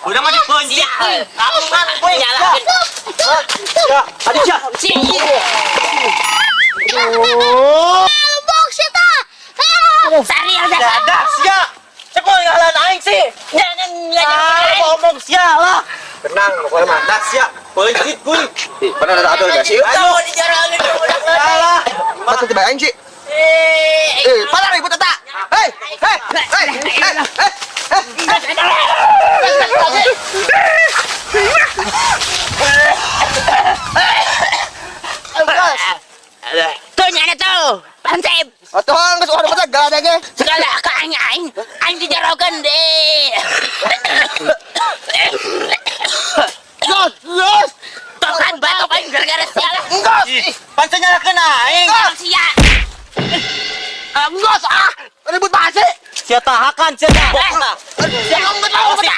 Udah mati kunci. Kamu kan boy. Nyalakan. Ya, aduh ya. Lubuk sita. Sari aja. Dadak sia. Cek mau ngalan aing sih. Jangan Ngomong sia lah. Tenang, pokoknya mah dak sia. Polisi kuy. Benar ada atuh guys. Yuk. Tahu dijarangin Salah. Mata tiba aing sih. Pada ribut eta. Hei. Tuh nyana tuh. Pansip. Atuh geus ada mata gada ge. Segala kaanya aing dijaraukeun deh. Gus. Tokan batok aing gara-gara sialah. Pancen nyalakeun aing. Sia. Ngos Ribut bahasa. Sia tahakan sia tabok. Jangan betul.